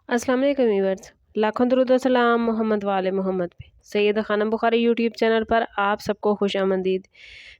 अस्सलाम वालेकुम व्यूअर्स, लाखों दरूद व सलाम मोहम्मद वाले मोहम्मद पे। सैयद खानम बुखारी यूट्यूब चैनल पर आप सबको खुश आमदीद।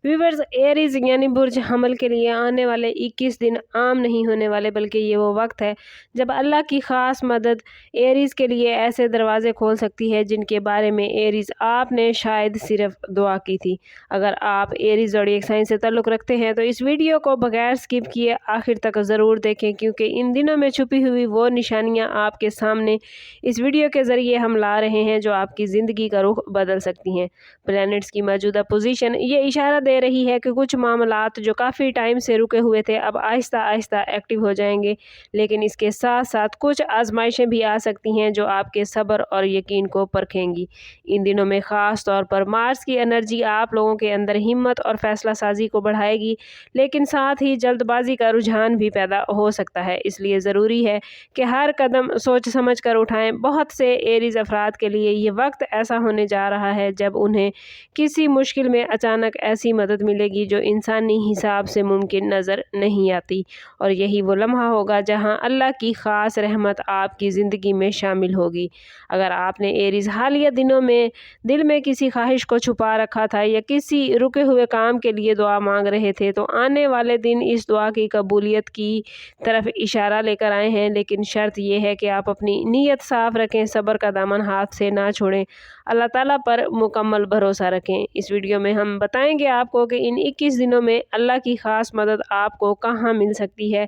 व्यूअर्स, एरीज यानी बुर्ज हमल के लिए आने वाले 21 दिन आम नहीं होने वाले, बल्कि ये वो वक्त है जब अल्लाह की ख़ास मदद एरीज के लिए ऐसे दरवाजे खोल सकती है जिनके बारे में एरीज आपने शायद सिर्फ दुआ की थी। अगर आप एरीज ज़ोडिएक साइन से ताल्लुक़ रखते हैं तो इस वीडियो को बगैर स्किप किए आखिर तक ज़रूर देखें, क्योंकि इन दिनों में छुपी हुई वो निशानियाँ आपके सामने इस वीडियो के ज़रिए हम ला रहे हैं जो आपकी ज़िंदगी का रुख बदल सकती हैं। प्लैनेट्स की मौजूदा पोजीशन ये इशारा दे रही है कि कुछ मामलात जो काफ़ी टाइम से रुके हुए थे अब आहिस्ता आहिस्ता एक्टिव हो जाएंगे, लेकिन इसके साथ साथ कुछ आजमाइशें भी आ सकती हैं जो आपके सब्र और यकीन को परखेंगी। इन दिनों में ख़ास तौर पर मार्स की एनर्जी आप लोगों के अंदर हिम्मत और फैसला साजी को बढ़ाएगी, लेकिन साथ ही जल्दबाजी का रुझान भी पैदा हो सकता है। इसलिए ज़रूरी है कि हर कदम सोच समझ कर उठाएं। बहुत से एरीज अफराद के लिए ये वक्त ऐसा होने जा रहा है जब उन्हें किसी मुश्किल में अचानक ऐसी मदद मिलेगी जो इंसानी हिसाब से मुमकिन नज़र नहीं आती, और यही वो लम्हा होगा जहां अल्लाह की ख़ास रहमत आपकी ज़िंदगी में शामिल होगी। अगर आपने एरीज हालिया दिनों में दिल में किसी ख्वाहिश को छुपा रखा था या किसी रुके हुए काम के लिए दुआ मांग रहे थे, तो आने वाले दिन इस दुआ की कबूलियत की तरफ इशारा लेकर आए हैं। लेकिन शर्त यह है कि आप अपनी नीयत साफ रखें, सब्र का दामन हाथ से ना छोड़ें, अल्लाह ताला पर मुकम्मल भरोसा रखें। इस वीडियो में हम बताएंगे आपको कि इन 21 दिनों में अल्लाह की ख़ास मदद आपको कहाँ मिल सकती है,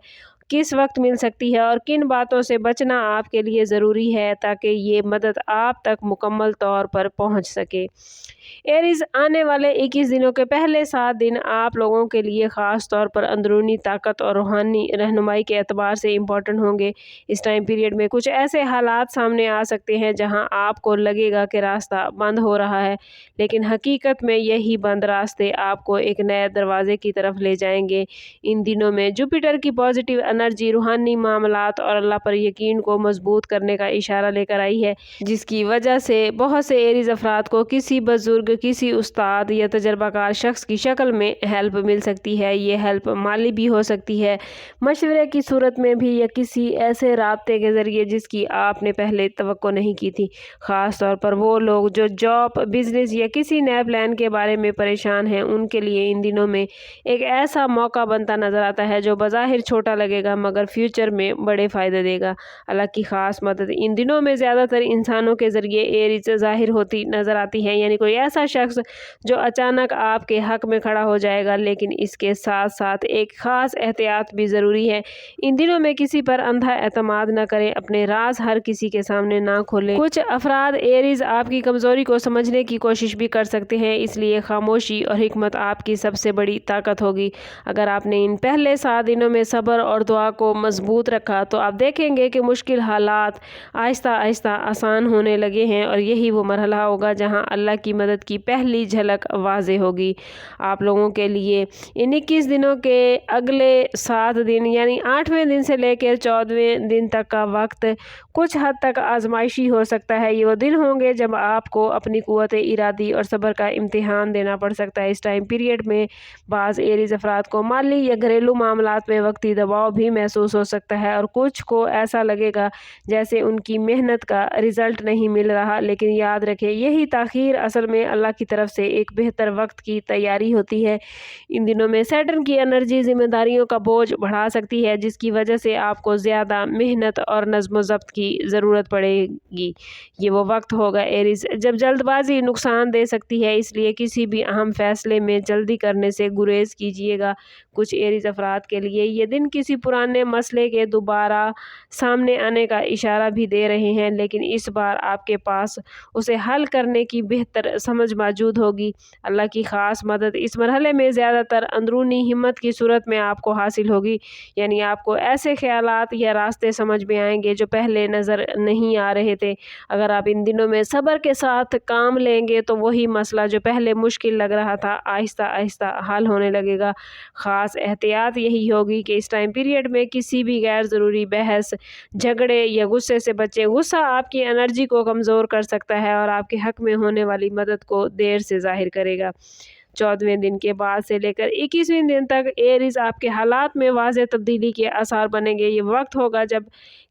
किस वक्त मिल सकती है और किन बातों से बचना आपके लिए ज़रूरी है ताकि ये मदद आप तक मुकम्मल तौर पर पहुंच सके। एरीज, आने वाले 21 दिनों के पहले 7 दिन आप लोगों के लिए ख़ास तौर पर अंदरूनी ताकत और रूहानी रहनुमाई के एतबार से इम्पोर्टेंट होंगे। इस टाइम पीरियड में कुछ ऐसे हालात सामने आ सकते हैं जहां आपको लगेगा कि रास्ता बंद हो रहा है, लेकिन हकीकत में यही बंद रास्ते आपको एक नए दरवाजे की तरफ ले जाएंगे। इन दिनों में जुपिटर की पॉजिटिव एनर्जी रूहानी मामलात और अल्लाह पर यकीन को मजबूत करने का इशारा लेकर आई है, जिसकी वजह से बहुत से एरीज अफराद को किसी बुजुर्ग, किसी उस्ताद या तजर्बाकार शख्स की शक्ल में हेल्प मिल सकती है। ये हेल्प माली भी हो सकती है, मशवरे की सूरत में भी, या किसी ऐसे राब्ते के ज़रिए जिसकी आपने पहले तवक्को नहीं की थी। ख़ास तौर पर वो लोग जो जॉब, बिजनेस या किसी नए प्लान के बारे में परेशान हैं, उनके लिए इन दिनों में एक ऐसा मौका बनता नज़र आता है जो बज़ाहिर छोटा लगेगा मगर फ्यूचर में बड़े फ़ायदे देगा। अल्लाह की ख़ास मदद इन दिनों में ज़्यादातर इंसानों के ज़रिए एरीज ज़ाहिर होती नज़र आती है, यानी कोई ऐसा शख्स जो अचानक आपके हक में खड़ा हो जाएगा। लेकिन इसके साथ साथ एक ख़ास एहतियात भी ज़रूरी है। इन दिनों में किसी पर अंधा एतमाद न करें, अपने राज हर किसी के सामने ना खोलें। कुछ अफराद एरीज आपकी कमज़ोरी को समझने की कोशिश भी कर सकते हैं, इसलिए खामोशी और हिकमत आपकी सबसे बड़ी ताकत होगी। अगर आपने इन पहले 7 दिनों में सब्र और दुआ को मजबूत रखा तो आप देखेंगे कि मुश्किल हालात आहिस्ता आहिस्ता आसान होने लगे हैं, और यही वो मरहला होगा जहां अल्लाह की मदद की पहली झलक वाज़ेह होगी। आप लोगों के लिए इन 21 दिनों के अगले 7 दिन यानी 8वें दिन से लेकर 14वें दिन तक का वक्त कुछ हद तक आजमाइशी हो सकता है। ये वो दिन होंगे जब आपको अपनी कुव्वत इरादी और सब्र का इम्तिहान देना पड़ सकता है। इस टाइम पीरियड में बाज़ एरीज अफराद को माली या घरेलू मामलात में वक्ती दबाव भी महसूस हो सकता है, और कुछ को ऐसा लगेगा जैसे उनकी मेहनत का रिजल्ट नहीं मिल रहा। लेकिन याद रखें, यही ताख़ीर असल में अल्लाह की तरफ से एक बेहतर वक्त की तैयारी होती है। इन दिनों में सैटर्न की एनर्जी जिम्मेदारियों का बोझ बढ़ा सकती है, जिसकी वजह से आपको ज़्यादा मेहनत और नज़्म ज़ब्त की ज़रूरत पड़ेगी। ये वो वक्त होगा एरीज जब जल्दबाजी नुकसान दे सकती है, इसलिए किसी भी अहम फैसले में जल्दी करने से गुरेज कीजिएगा। कुछ एरीज अफराद के लिए ये दिन किसी पुराने मसले के दोबारा सामने आने का इशारा भी दे रहे हैं, लेकिन इस बार आपके पास उसे हल करने की बेहतर समझ मौजूद होगी। अल्लाह की ख़ास मदद इस मरहले में ज़्यादातर अंदरूनी हिम्मत की सूरत में आपको हासिल होगी, यानी आपको ऐसे ख्यालात या रास्ते समझ में आएंगे जो पहले नज़र नहीं आ रहे थे। अगर आप इन दिनों में सब्र के साथ काम लेंगे तो वही मसला जो पहले मुश्किल लग रहा था आहिस्ता आहिस्ता हल होने लगेगा। ख़ास एहतियात यही होगी कि इस टाइम पीरियड में किसी भी गैर ज़रूरी बहस, झगड़े या गुस्से से बचें। गुस्सा आपकी एनर्जी को कमज़ोर कर सकता है और आपके हक में होने वाली मदद को देर से ज़ाहिर करेगा। 14वें दिन के बाद से लेकर 21वें दिन तक एरीज आपके हालात में वाज़ेह तब्दीली के आसार बनेंगे। ये वक्त होगा जब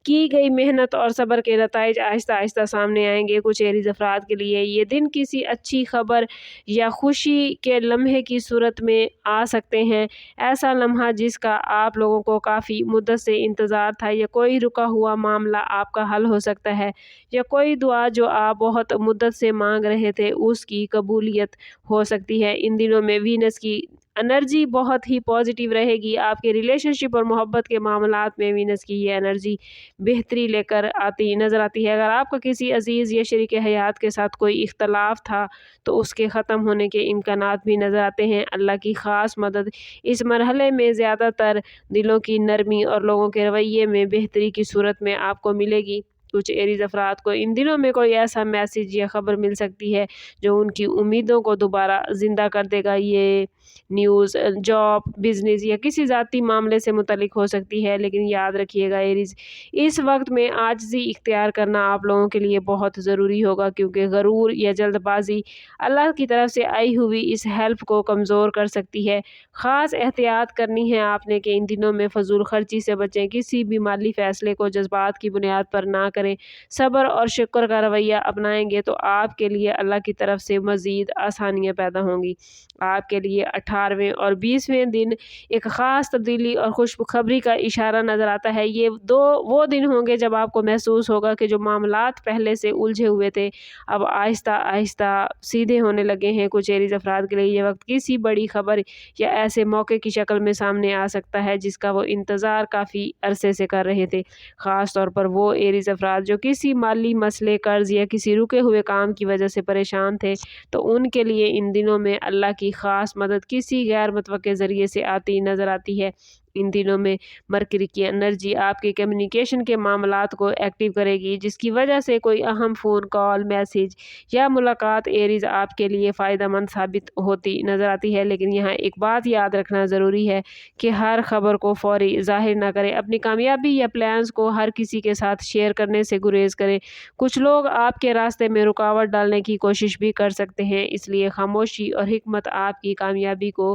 की गई मेहनत और सब्र के नताइज आहिस्ता आहिस्ता सामने आएंगे। कुछ एरीज अफराद के लिए ये दिन किसी अच्छी खबर या खुशी के लम्हे की सूरत में आ सकते हैं। ऐसा लम्हा जिसका आप लोगों को काफ़ी मुद्दत से इंतज़ार था, या कोई रुका हुआ मामला आपका हल हो सकता है, या कोई दुआ जो आप बहुत मुद्दत से मांग रहे थे उसकी कबूलियत हो सकती है। इन दिनों में वीनस की एनर्जी बहुत ही पॉजिटिव रहेगी। आपके रिलेशनशिप और मोहब्बत के मामलात में वीनस की ये एनर्जी बेहतरी लेकर आती नज़र आती है। अगर आपका किसी अजीज़ या शरीक हयात के साथ कोई इख्तलाफ था तो उसके ख़त्म होने के इम्कानात भी नज़र आते हैं। अल्लाह की ख़ास मदद इस मरहले में ज़्यादातर दिलों की नरमी और लोगों के रवैये में बेहतरी की सूरत में आपको मिलेगी। कुछ एरीज अफराद को इन दिनों में कोई ऐसा मैसेज या ख़बर मिल सकती है जो उनकी उम्मीदों को दोबारा ज़िंदा कर देगा। ये न्यूज़ जॉब, बिज़नेस या किसी ज़ाती मामले से मुतल्लिक हो सकती है। लेकिन याद रखिएगा एरीज, इस वक्त में आजिज़ी इख्तियार करना आप लोगों के लिए बहुत ज़रूरी होगा, क्योंकि गरूर या जल्दबाजी अल्लाह की तरफ से आई हुई इस हेल्प को कमज़ोर कर सकती है। ख़ास एहतियात करनी है आपने कि इन दिनों में फ़जूल खर्ची से बचें। किसी भी माली फ़ैसले को जज्बात की बुनियाद पर ना करें। सब्र और शुक्र का रवैया अपनाएंगे तो आपके लिए अल्लाह की तरफ से मज़ीद आसानियाँ पैदा होंगी। आपके लिए 18वें और 20वें दिन एक ख़ास तब्दीली और खुशखबरी का इशारा नज़र आता है। ये वो दिन होंगे जब आपको महसूस होगा कि जो मामलात पहले से उलझे हुए थे अब आहिस्ता आहिस्ता सीधे होने लगे हैं। कुछ एरीज अफराद के लिए ये वक्त किसी बड़ी खबर या ऐसे मौके की शक्ल में सामने आ सकता है जिसका वो इंतज़ार काफ़ी अरसे से कर रहे थे। ख़ास तौर पर वो एरीज अफराद जो किसी माली मसले, कर्ज़ या किसी रुके हुए काम की वजह से परेशान थे, तो उनके लिए इन दिनों में अल्लाह की ख़ास मदद किसी गैर मुतवक्के ज़रिए से आती नज़र आती है। इन दिनों में मरकरी की एनर्जी आपके कम्युनिकेशन के मामलात को एक्टिव करेगी, जिसकी वजह से कोई अहम फ़ोन कॉल, मैसेज या मुलाकात एरीज आपके लिए फ़ायदेमंद साबित होती नज़र आती है। लेकिन यहाँ एक बात याद रखना ज़रूरी है कि हर खबर को फ़ौरी ज़ाहिर ना करें। अपनी कामयाबी या प्लान्स को हर किसी के साथ शेयर करने से गुरेज़ करें। कुछ लोग आपके रास्ते में रुकावट डालने की कोशिश भी कर सकते हैं, इसलिए खामोशी और हिकमत आपकी कामयाबी को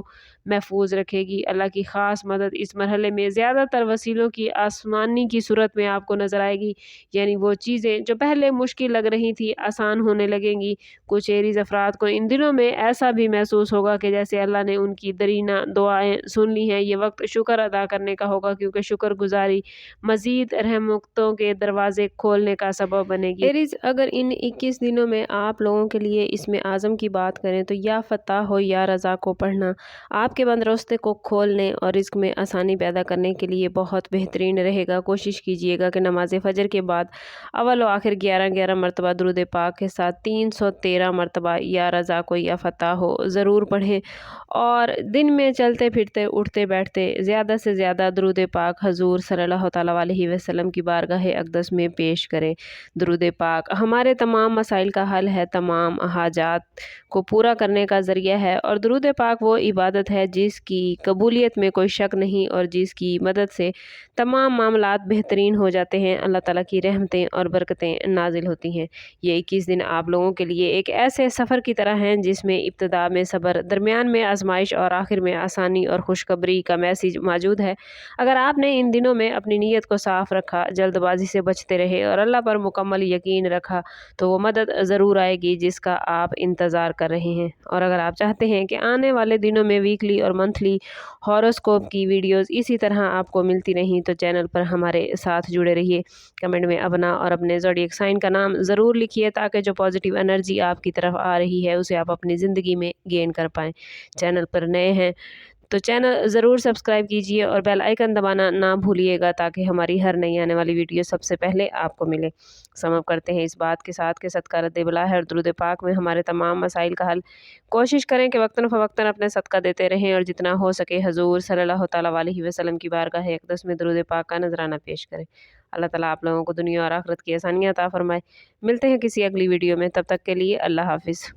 महफूज रखेगी। अल्लाह की ख़ास मदद इस मरहले में ज़्यादातर वसीलों की आसमानी की सूरत में आपको नज़र आएगी, यानी वो चीज़ें जो पहले मुश्किल लग रही थी आसान होने लगेंगी। कुछ एरीज अफराद को इन दिनों में ऐसा भी महसूस होगा कि जैसे अल्लाह ने उनकी दरीना दुआएं सुन ली हैं। ये वक्त शुक्र अदा करने का होगा, क्योंकि शुक्रगुजारी मज़ीद रहमतों के दरवाजे खोलने का सबब बनेगी। एरीज, अगर इन 21 दिनों में आप लोगों के लिए इसमें आज़म की बात करें तो या फ़तह हो या रज़ा को पढ़ना आपके बंद रास्ते को खोलने और रिज़्क़ में आसानी पैदा करने के लिए बहुत बेहतरीन रहेगा। कोशिश कीजिएगा कि नमाज फ़जर के बाद अव्वल व आखिर 11-11 मरतबा दुरूद पाक के साथ 313 मरतबा या रज़ा को या फ़तह हो ज़रूर पढ़ें, और दिन में चलते फिरते उठते बैठते ज़्यादा से ज़्यादा दुरूद पाक हज़ूर सल्लल्लाहु तआला अलैहि वसल्लम की बारगाह अक़दस में पेश करें। दुरूद पाक हमारे तमाम मसाइल का हल है, तमाम हाजात को पूरा करने का ज़रिया है, और दुरूद पाक वो इबादत है जिसकी कबूलियत में कोई शक नहीं और जिसकी मदद से तमाम मामलात बेहतरीन हो जाते हैं। अल्लाह ताला की रहमतें और बरकतें नाजिल होती हैं। ये 21 दिन आप लोगों के लिए एक ऐसे सफ़र की तरह हैं जिसमें इब्तिदा में सब्र, दरमियान में आजमाइश और आखिर में आसानी और खुशखबरी का मैसेज मौजूद है। अगर आपने इन दिनों में अपनी नीयत को साफ़ रखा, जल्दबाजी से बचते रहे और अल्लाह पर मुकम्मल यकीन रखा तो वो मदद ज़रूर आएगी जिसका आप इंतज़ार कर रहे हैं। और अगर आप चाहते हैं कि आने वाले दिनों में वीकली और मंथली हॉरोस्कोप की वीडियोस इसी तरह आपको मिलती रहें तो चैनल पर हमारे साथ जुड़े रहिए। कमेंट में अपना और अपने ज़ोडिएक साइन का नाम ज़रूर लिखिए ताकि जो पॉजिटिव एनर्जी आपकी तरफ आ रही है उसे आप अपनी ज़िंदगी में गेन कर पाएँ। चैनल पर नए हैं तो चैनल ज़रूर सब्सक्राइब कीजिए और बेल आइकन दबाना ना भूलिएगा ताकि हमारी हर नई आने वाली वीडियो सबसे पहले आपको मिले। समझ करते हैं इस बात के साथ कि सदका रद्द बला है और दुरूद पाक में हमारे तमाम मसाइल का हल। कोशिश करें कि वक्तन फ़वक्तन अपने सदका देते रहें और जितना हो सके हज़ूर सल्लल्लाहु तआला अलैहि वसल्लम की बारगाह अक़दस में दुरूद पाक का नजराना पेश करें। अल्लाह ताला आप लोगों को दुनिया और आखिरत की आसानियाँ अता फरमाए। मिलते हैं किसी अगली वीडियो में, तब तक के लिए अल्लाह हाफ़िज़।